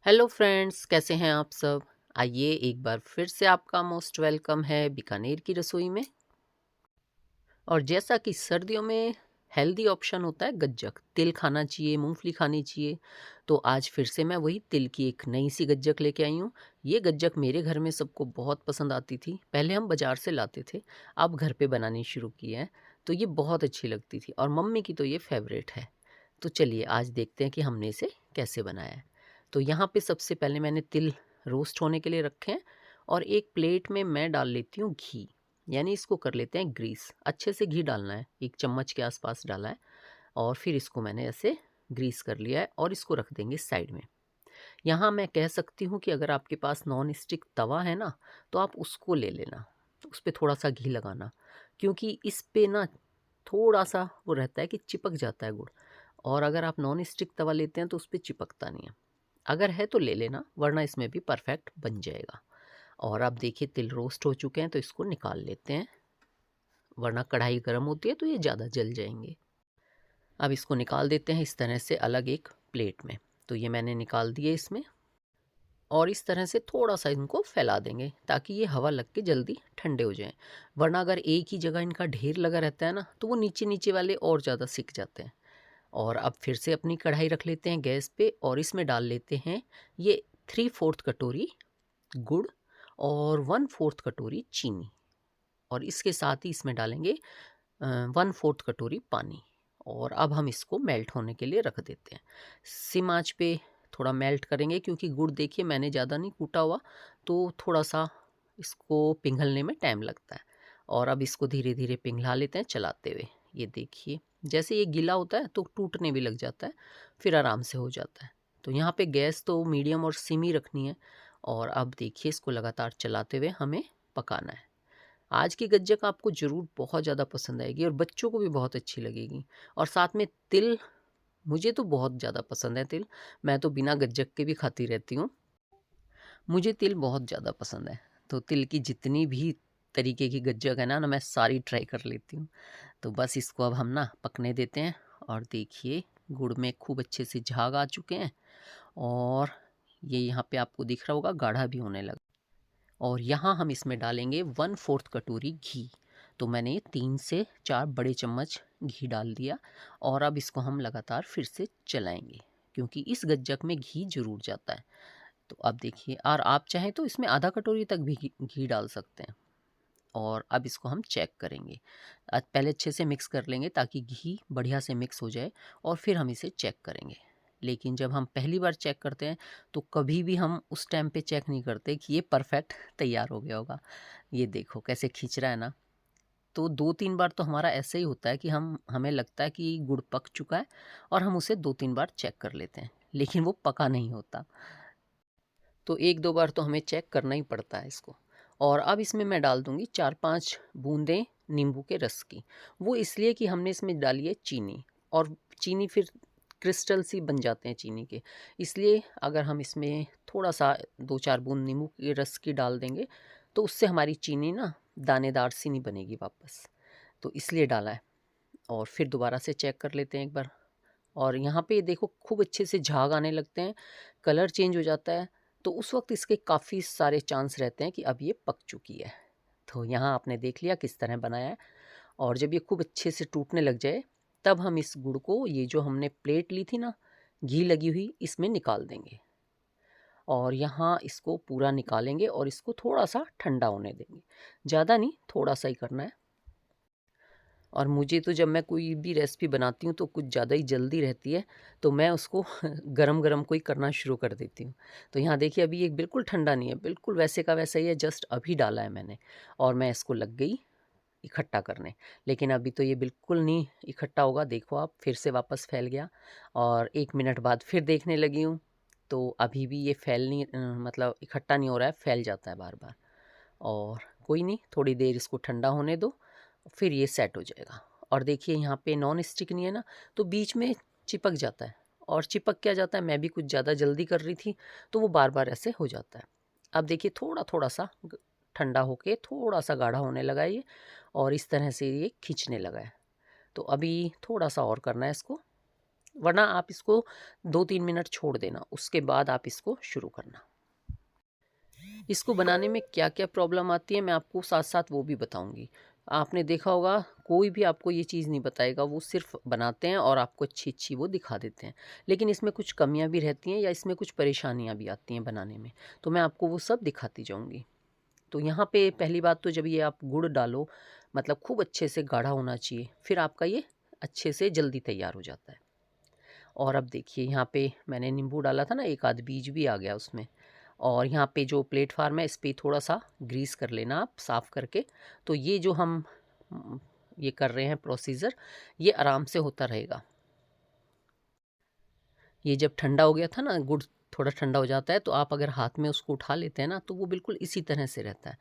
Hello friends, कैसे हैं आप सब। आइए एक बार फिर से आपका मोस्ट वेलकम है बीकानेर की रसोई में। और जैसा कि सर्दियों में हेल्दी ऑप्शन होता है गज्जक, तिल खाना चाहिए, मूंगफली खानी चाहिए। तो आज फिर से मैं वही तिल की एक नई सी गज्जक लेके आई हूँ। ये गज्जक मेरे घर में सबको बहुत पसंद आती थी। पहले हम बाज़ार से लाते थे, अब घर पे बनानी शुरू की है। तो ये बहुत अच्छी लगती थी और मम्मी की तो ये फेवरेट है। तो चलिए आज देखते हैं कि हमने इसे कैसे बनाया है। तो यहाँ पे सबसे पहले मैंने तिल रोस्ट होने के लिए रखे हैं और एक प्लेट में मैं डाल लेती हूँ घी, यानी इसको कर लेते हैं ग्रीस। अच्छे से घी डालना है, 1 चम्मच के आसपास डाला है और फिर इसको मैंने ऐसे ग्रीस कर लिया है और इसको रख देंगे साइड में। यहाँ मैं कह सकती हूँ कि अगर आपके पास नॉन स्टिक तवा है ना, तो आप उसको ले लेना, उस पर थोड़ा सा घी लगाना, क्योंकि इस पे ना थोड़ा सा वो रहता है कि चिपक जाता है गुड़। और अगर आप नॉन स्टिक तवा लेते हैं तो उस पर चिपकता नहीं है। अगर है तो ले लेना, वरना इसमें भी परफेक्ट बन जाएगा। और आप देखिए तिल रोस्ट हो चुके हैं तो इसको निकाल लेते हैं, वरना कढ़ाई गर्म होती है तो ये ज़्यादा जल जाएंगे। अब इसको निकाल देते हैं इस तरह से अलग एक प्लेट में। तो ये मैंने निकाल दिए इसमें, और इस तरह से थोड़ा सा इनको फैला देंगे ताकि ये हवा लग के जल्दी ठंडे हो जाएं। वरना अगर एक ही जगह इनका ढेर लगा रहता है ना, तो वो नीचे नीचे वाले और ज़्यादा सिक जाते हैं। और अब फिर से अपनी कढ़ाई रख लेते हैं गैस पे और इसमें डाल लेते हैं ये 3/4 कटोरी गुड़ और 1/4 कटोरी चीनी। और इसके साथ ही इसमें डालेंगे 1/4 कटोरी पानी। और अब हम इसको मेल्ट होने के लिए रख देते हैं सिम आंच पे। थोड़ा मेल्ट करेंगे क्योंकि गुड़ देखिए मैंने ज़्यादा नहीं कूटा हुआ, तो थोड़ा सा इसको पिघलने में टाइम लगता है। और अब इसको धीरे धीरे पिघला लेते हैं चलाते हुए। ये देखिए जैसे ये गीला होता है तो टूटने भी लग जाता है, फिर आराम से हो जाता है। तो यहाँ पे गैस तो मीडियम और सिम ही रखनी है। और अब देखिए इसको लगातार चलाते हुए हमें पकाना है। आज की गज्जक आपको ज़रूर बहुत ज़्यादा पसंद आएगी और बच्चों को भी बहुत अच्छी लगेगी। और साथ में तिल, मुझे तो बहुत ज़्यादा पसंद है तिल। मैं तो बिना गज्जक के भी खाती रहती हूँ। मुझे तिल बहुत ज़्यादा पसंद है। तो तिल की जितनी भी तरीके की गज्जक है ना मैं सारी ट्राई कर लेती हूँ। तो बस इसको अब हम ना पकने देते हैं। और देखिए गुड़ में खूब अच्छे से झाग आ चुके हैं और ये यहाँ पे आपको दिख रहा होगा गाढ़ा भी होने लगा। और यहाँ हम इसमें डालेंगे 1/4 कटोरी घी। तो मैंने 3 से 4 बड़े चम्मच घी डाल दिया। और अब इसको हम लगातार फिर से चलाएंगे, क्योंकि इस गज्जक में घी जरूर जाता है। तो अब देखिए, और आप चाहें तो इसमें आधा कटोरी तक भी घी घी डाल सकते हैं। और अब इसको हम चेक करेंगे। पहले अच्छे से मिक्स कर लेंगे ताकि घी बढ़िया से मिक्स हो जाए, और फिर हम इसे चेक करेंगे। लेकिन जब हम पहली बार चेक करते हैं तो कभी भी हम उस टाइम पे चेक नहीं करते कि ये परफेक्ट तैयार हो गया होगा। ये देखो कैसे खींच रहा है ना। तो 2-3 बार तो हमारा ऐसे ही होता है कि हमें लगता है कि गुड़ पक चुका है और हम उसे 2-3 बार चेक कर लेते हैं, लेकिन वो पका नहीं होता। तो 1-2 बार तो हमें चेक करना ही पड़ता है इसको। और अब इसमें मैं डाल दूँगी 4-5 बूंदें नींबू के रस की। वो इसलिए कि हमने इसमें डाली है चीनी, और चीनी फिर क्रिस्टल सी बन जाते हैं चीनी के। इसलिए अगर हम इसमें थोड़ा-सा 2-4 बूंद नींबू के रस की डाल देंगे तो उससे हमारी चीनी ना दानेदार सी नहीं बनेगी वापस। तो इसलिए डाला है। और फिर दोबारा से चेक कर लेते हैं एक बार। और यहाँ पे देखो खूब अच्छे से झाग आने लगते हैं, कलर चेंज हो जाता है। तो उस वक्त इसके काफ़ी सारे चांस रहते हैं कि अब ये पक चुकी है। तो यहाँ आपने देख लिया किस तरह बनाया है। और जब ये खूब अच्छे से टूटने लग जाए तब हम इस गुड़ को, ये जो हमने प्लेट ली थी ना घी लगी हुई, इसमें निकाल देंगे। और यहाँ इसको पूरा निकालेंगे और इसको थोड़ा सा ठंडा होने देंगे। ज़्यादा नहीं, थोड़ा सा ही करना है। और मुझे तो जब मैं कोई भी रेसिपी बनाती हूँ तो कुछ ज़्यादा ही जल्दी रहती है, तो मैं उसको गरम गरम को ही करना शुरू कर देती हूँ। तो यहाँ देखिए अभी ये बिल्कुल ठंडा नहीं है, बिल्कुल वैसे का वैसा ही है, जस्ट अभी डाला है मैंने। और मैं इसको लग गई इकट्ठा करने। लेकिन अभी तो ये बिल्कुल नहीं इकट्ठा होगा, देखो आप फिर से वापस फैल गया। और 1 मिनट बाद फिर देखने लगी हूँ तो अभी भी ये फैल नहीं, मतलब इकट्ठा नहीं हो रहा है, फैल जाता है बार बार। और कोई नहीं, थोड़ी देर इसको ठंडा होने दो, फिर ये सेट हो जाएगा। और देखिए यहाँ पे नॉन स्टिक नहीं है ना, तो बीच में चिपक जाता है। और चिपक क्या जाता है, मैं भी कुछ ज़्यादा जल्दी कर रही थी तो वो बार बार ऐसे हो जाता है। अब देखिए थोड़ा थोड़ा सा ठंडा होके थोड़ा सा गाढ़ा होने लगा है ये, और इस तरह से ये खींचने लगा है। तो अभी थोड़ा सा और करना है इसको। वरना आप इसको 2-3 मिनट छोड़ देना, उसके बाद आप इसको शुरू करना। इसको बनाने में क्या क्या प्रॉब्लम आती है मैं आपको साथ साथ वो भी बताऊंगी। आपने देखा होगा कोई भी आपको ये चीज़ नहीं बताएगा, वो सिर्फ बनाते हैं और आपको अच्छी अच्छी वो दिखा देते हैं, लेकिन इसमें कुछ कमियां भी रहती हैं या इसमें कुछ परेशानियां भी आती हैं बनाने में, तो मैं आपको वो सब दिखाती जाऊंगी। तो यहाँ पे पहली बात तो जब ये आप गुड़ डालो, मतलब खूब अच्छे से गाढ़ा होना चाहिए, फिर आपका ये अच्छे से जल्दी तैयार हो जाता है। और अब देखिए यहाँ पे मैंने नींबू डाला था ना, एक आध बीज भी आ गया उसमें। और यहाँ पे जो प्लेटफार्म है इस पर थोड़ा सा ग्रीस कर लेना आप साफ़ करके। तो ये जो हम ये कर रहे हैं प्रोसीजर, ये आराम से होता रहेगा। ये जब ठंडा हो गया था ना, गुड़ थोड़ा ठंडा हो जाता है, तो आप अगर हाथ में उसको उठा लेते हैं ना, तो वो बिल्कुल इसी तरह से रहता है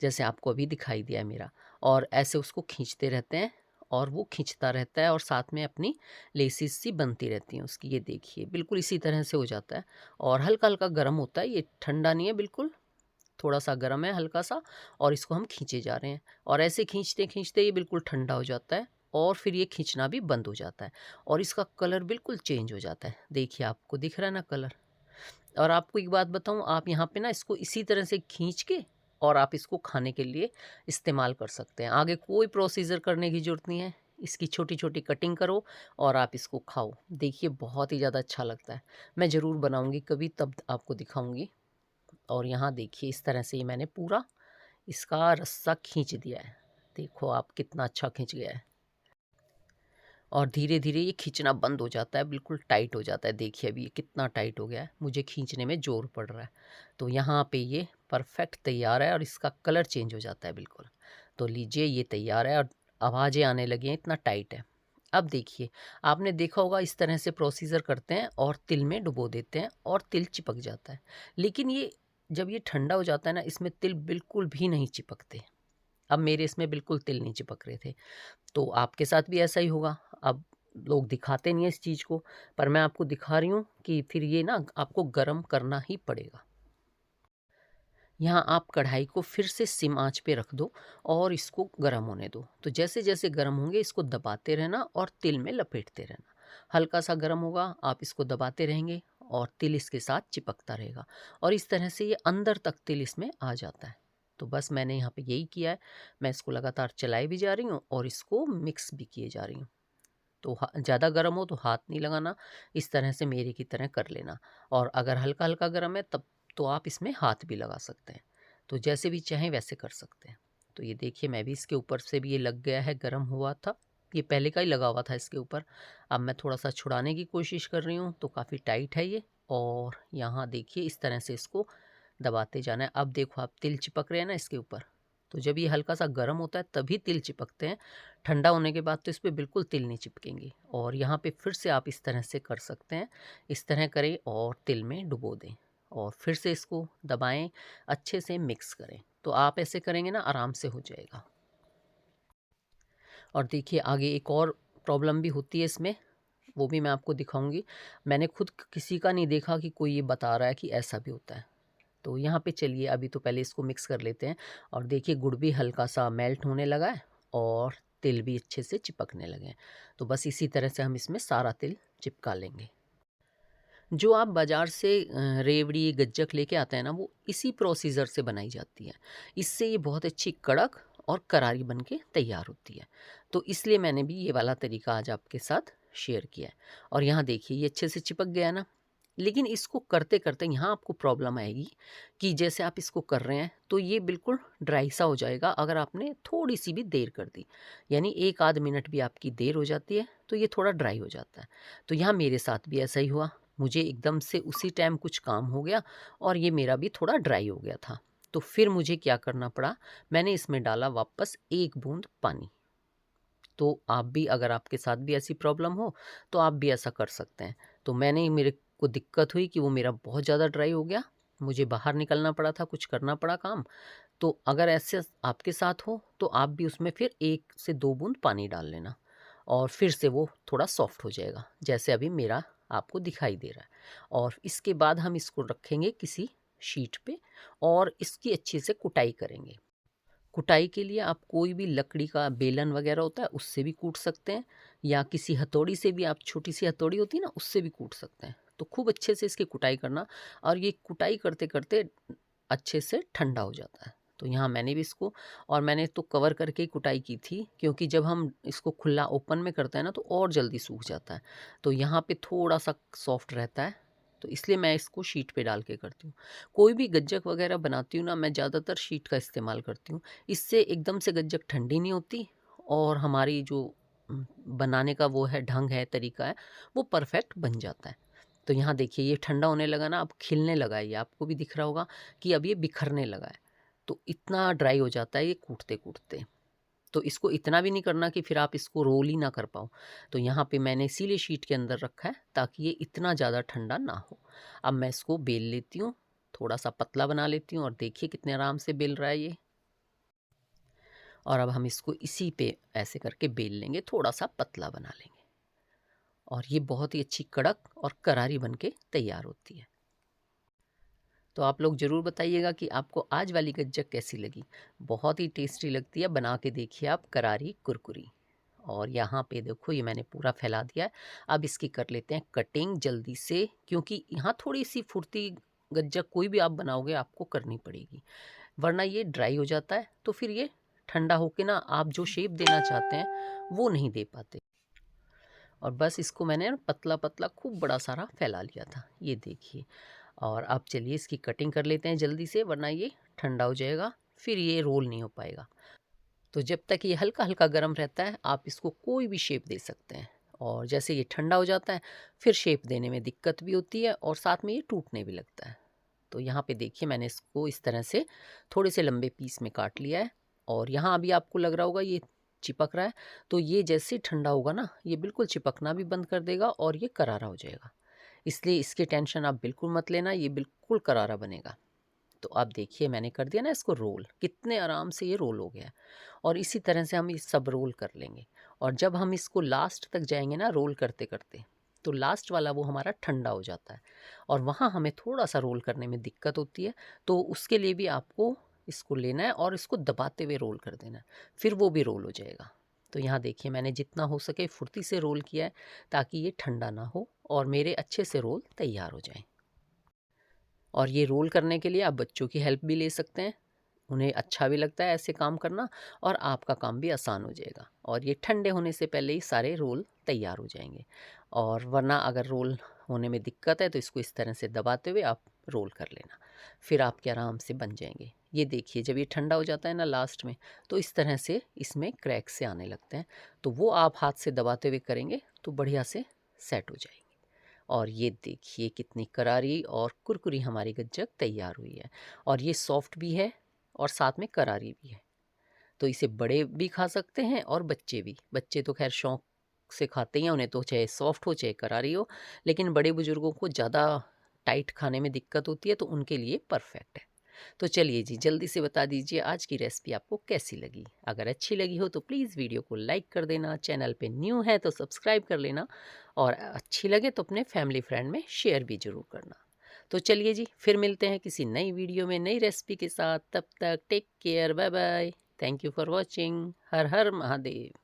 जैसे आपको अभी दिखाई दिया है मेरा। और ऐसे उसको खींचते रहते हैं और वो खींचता रहता है और साथ में अपनी लेसिस सी बनती रहती हैं उसकी। ये देखिए बिल्कुल इसी तरह से हो जाता है और हल्का हल्का गर्म होता है, ये ठंडा नहीं है बिल्कुल, थोड़ा सा गर्म है हल्का सा। और इसको हम खींचे जा रहे हैं और ऐसे खींचते खींचते ये बिल्कुल ठंडा हो जाता है और फिर ये खींचना भी बंद हो जाता है और इसका कलर बिल्कुल चेंज हो जाता है। देखिए आपको दिख रहा है ना कलर। और आपको एक बात बताऊं, आप यहाँ पे ना इसको इसी तरह से खींच के और आप इसको खाने के लिए इस्तेमाल कर सकते हैं। आगे कोई प्रोसीजर करने की ज़रूरत नहीं है, इसकी छोटी छोटी कटिंग करो और आप इसको खाओ। देखिए बहुत ही ज़्यादा अच्छा लगता है। मैं ज़रूर बनाऊंगी कभी, तब आपको दिखाऊंगी। और यहाँ देखिए इस तरह से ही मैंने पूरा इसका रस्सा खींच दिया है। देखो आप कितना अच्छा खींच गया है और धीरे धीरे ये खींचना बंद हो जाता है, बिल्कुल टाइट हो जाता है। देखिए अभी ये कितना टाइट हो गया है, मुझे खींचने में ज़ोर पड़ रहा है। तो यहाँ पे ये परफेक्ट तैयार है और इसका कलर चेंज हो जाता है बिल्कुल। तो लीजिए ये तैयार है और आवाज़ें आने लगी हैं, इतना टाइट है। अब देखिए आपने देखा होगा इस तरह से प्रोसीजर करते हैं और तिल में डुबो देते हैं और तिल चिपक जाता है। लेकिन ये जब ये ठंडा हो जाता है ना, इसमें तिल बिल्कुल भी नहीं चिपकते। अब मेरे इसमें बिल्कुल तिल नहीं चिपक रहे थे, तो आपके साथ भी ऐसा ही होगा। अब लोग दिखाते नहीं है इस चीज़ को, पर मैं आपको दिखा रही हूँ कि फिर ये ना आपको गर्म करना ही पड़ेगा। यहाँ आप कढ़ाई को फिर से सिम आंच पे रख दो और इसको गर्म होने दो। तो जैसे जैसे गर्म होंगे इसको दबाते रहना और तिल में लपेटते रहना। हल्का सा गर्म होगा, आप इसको दबाते रहेंगे और तिल इसके साथ चिपकता रहेगा और इस तरह से ये अंदर तक तिल इसमें आ जाता है। तो बस मैंने यहाँ पे यही किया है। मैं इसको लगातार चलाई भी जा रही हूँ और इसको मिक्स भी किए जा रही हूँ। तो ज़्यादा गर्म हो तो हाथ नहीं लगाना, इस तरह से मेरे की तरह कर लेना। और अगर हल्का हल्का गर्म है तब तो आप इसमें हाथ भी लगा सकते हैं। तो जैसे भी चाहें वैसे कर सकते हैं। तो ये देखिए मैं भी इसके ऊपर से भी ये लग गया है, गर्म हुआ था, ये पहले का ही लगा हुआ था इसके ऊपर। अब मैं थोड़ा सा छुड़ाने की कोशिश कर रही हूँ, तो काफ़ी टाइट है ये। और यहाँ देखिए इस तरह से इसको दबाते जाना है। अब देखो आप तिल चिपक रहे हैं ना इसके ऊपर। तो जब ये हल्का सा गर्म होता है तभी तिल चिपकते हैं, ठंडा होने के बाद तो इस पे बिल्कुल तिल नहीं चिपकेंगे। और यहाँ पे फिर से आप इस तरह से कर सकते हैं, इस तरह करें और तिल में डुबो दें और फिर से इसको दबाएं, अच्छे से मिक्स करें। तो आप ऐसे करेंगे ना आराम से हो जाएगा। और देखिए आगे एक और प्रॉब्लम भी होती है इसमें, वो भी मैं आपको दिखाऊंगी। मैंने खुद किसी का नहीं देखा कि कोई ये बता रहा है कि ऐसा भी होता है। तो यहाँ पे चलिए अभी तो पहले इसको मिक्स कर लेते हैं। और देखिए गुड़ भी हल्का सा मेल्ट होने लगा है और तिल भी अच्छे से चिपकने लगे हैं। तो बस इसी तरह से हम इसमें सारा तिल चिपका लेंगे। जो आप बाज़ार से रेवड़ी गज्जक लेके आते हैं ना, वो इसी प्रोसीजर से बनाई जाती है। इससे ये बहुत अच्छी कड़क और करारी बन के तैयार होती है। तो इसलिए मैंने भी ये वाला तरीका आज आपके साथ शेयर किया है। और यहाँ देखिए ये अच्छे से चिपक गया ना। लेकिन इसको करते करते यहाँ आपको प्रॉब्लम आएगी कि जैसे आप इसको कर रहे हैं तो ये बिल्कुल ड्राई सा हो जाएगा अगर आपने थोड़ी सी भी देर कर दी। यानी एक आध मिनट भी आपकी देर हो जाती है तो ये थोड़ा ड्राई हो जाता है। तो यहाँ मेरे साथ भी ऐसा ही हुआ, मुझे एकदम से उसी टाइम कुछ काम हो गया और ये मेरा भी थोड़ा ड्राई हो गया था। तो फिर मुझे क्या करना पड़ा, मैंने इसमें डाला वापस एक बूंद पानी। तो आप भी, अगर आपके साथ भी ऐसी प्रॉब्लम हो तो आप भी ऐसा कर सकते हैं। तो मैंने, मेरे को दिक्कत हुई कि वो मेरा बहुत ज़्यादा ड्राई हो गया, मुझे बाहर निकलना पड़ा था, कुछ करना पड़ा काम। तो अगर ऐसे आपके साथ हो तो आप भी उसमें फिर 1 से 2 बूंद पानी डाल लेना और फिर से वो थोड़ा सॉफ्ट हो जाएगा, जैसे अभी मेरा आपको दिखाई दे रहा है। और इसके बाद हम इसको रखेंगे किसी शीट पे और इसकी अच्छे से कुटाई करेंगे। कुटाई के लिए आप कोई भी लकड़ी का बेलन वगैरह होता है उससे भी कूट सकते हैं, या किसी हथौड़ी से भी, आप छोटी सी हथौड़ी होती है ना, उससे भी कूट सकते हैं। तो खूब अच्छे से इसकी कुटाई करना, और ये कुटाई करते करते अच्छे से ठंडा हो जाता है। तो यहाँ मैंने भी इसको, और मैंने तो कवर करके ही कुटाई की थी, क्योंकि जब हम इसको खुला ओपन में करते हैं ना तो और जल्दी सूख जाता है। तो यहाँ पे थोड़ा सा सॉफ्ट रहता है, तो इसलिए मैं इसको शीट पे डाल के करती हूँ। कोई भी गज्जक वगैरह बनाती हूँ ना, मैं ज़्यादातर शीट का इस्तेमाल करती हूँ। इससे एकदम से गज्जक ठंडी नहीं होती, और हमारी जो बनाने का वो है, ढंग है, तरीका है, वो परफेक्ट बन जाता है। तो यहाँ देखिए ये ठंडा होने लगा ना, अब खिलने लगा है, ये आपको भी दिख रहा होगा कि अब ये बिखरने लगा है। तो इतना ड्राई हो जाता है ये कूटते कूटते। तो इसको इतना भी नहीं करना कि फिर आप इसको रोल ही ना कर पाओ। तो यहाँ पे मैंने इसीलिए शीट के अंदर रखा है ताकि ये इतना ज़्यादा ठंडा ना हो। अब मैं इसको बेल लेती हूँ, थोड़ा सा पतला बना लेती हूँ, और देखिए कितने आराम से बेल रहा है ये। और अब हम इसको इसी पे ऐसे करके बेल लेंगे, थोड़ा सा पतला बना लेंगे, और ये बहुत ही अच्छी कड़क और करारी बन के तैयार होती है। तो आप लोग ज़रूर बताइएगा कि आपको आज वाली गज्जक कैसी लगी। बहुत ही टेस्टी लगती है, बना के देखिए आप, करारी कुरकुरी। और यहाँ पे देखो ये मैंने पूरा फैला दिया है। अब इसकी कर लेते हैं कटिंग जल्दी से, क्योंकि यहाँ थोड़ी सी फुर्ती गज्जक कोई भी आप बनाओगे आपको करनी पड़ेगी, वरना ये ड्राई हो जाता है, तो फिर ये ठंडा होके ना आप जो शेप देना चाहते हैं वो नहीं दे पाते। और बस इसको मैंने पतला पतला खूब बड़ा सारा फैला लिया था, ये देखिए। और अब चलिए इसकी कटिंग कर लेते हैं जल्दी से, वरना ये ठंडा हो जाएगा, फिर ये रोल नहीं हो पाएगा। तो जब तक ये हल्का हल्का गर्म रहता है आप इसको कोई भी शेप दे सकते हैं, और जैसे ये ठंडा हो जाता है फिर शेप देने में दिक्कत भी होती है, और साथ में ये टूटने भी लगता है। तो यहाँ पे देखिए मैंने इसको इस तरह से थोड़े से लंबे पीस में काट लिया है, और यहाँ अभी आपको लग रहा होगा ये चिपक रहा है, तो ये जैसे ही ठंडा होगा ना ये बिल्कुल चिपकना भी बंद कर देगा और ये करारा हो जाएगा। इसलिए इसकी टेंशन आप बिल्कुल मत लेना, ये बिल्कुल करारा बनेगा। तो आप देखिए मैंने कर दिया ना इसको रोल, कितने आराम से ये रोल हो गया। और इसी तरह से हम ये सब रोल कर लेंगे, और जब हम इसको लास्ट तक जाएंगे ना रोल करते करते, तो लास्ट वाला वो हमारा ठंडा हो जाता है, और वहाँ हमें थोड़ा सा रोल करने में दिक्कत होती है। तो उसके लिए भी आपको इसको लेना है और इसको दबाते हुए रोल कर देना है, फिर वो भी रोल हो जाएगा। तो यहाँ देखिए मैंने जितना हो सके फुर्ती से रोल किया है, ताकि ये ठंडा ना हो और मेरे अच्छे से रोल तैयार हो जाएं। और ये रोल करने के लिए आप बच्चों की हेल्प भी ले सकते हैं, उन्हें अच्छा भी लगता है ऐसे काम करना, और आपका काम भी आसान हो जाएगा, और ये ठंडे होने से पहले ही सारे रोल तैयार हो जाएंगे। और वरना अगर रोल होने में दिक्कत है तो इसको इस तरह से दबाते हुए आप रोल कर लेना, फिर आपके आराम से बन जाएंगे। ये देखिए जब ये ठंडा हो जाता है ना लास्ट में, तो इस तरह से इसमें क्रैक से आने लगते हैं, तो वो आप हाथ से दबाते हुए करेंगे तो बढ़िया से सेट हो जाएंगे। और ये देखिए कितनी करारी और कुरकुरी हमारी गज्जक तैयार हुई है, और ये सॉफ्ट भी है और साथ में करारी भी है। तो इसे बड़े भी खा सकते हैं और बच्चे भी। बच्चे तो खैर शौक से खाते ही हैं, उन्हें तो चाहे सॉफ्ट हो चाहे करारी हो, लेकिन बड़े बुजुर्गों को ज़्यादा टाइट खाने में दिक्कत होती है, तो उनके लिए परफेक्ट है। तो चलिए जी जल्दी से बता दीजिए आज की रेसिपी आपको कैसी लगी। अगर अच्छी लगी हो तो प्लीज़ वीडियो को लाइक कर देना, चैनल पे न्यू है तो सब्सक्राइब कर लेना, और अच्छी लगे तो अपने फैमिली फ्रेंड में शेयर भी ज़रूर करना। तो चलिए जी फिर मिलते हैं किसी नई वीडियो में नई रेसिपी के साथ, तब तक take care, bye bye, thank you for watching, हर हर महादेव।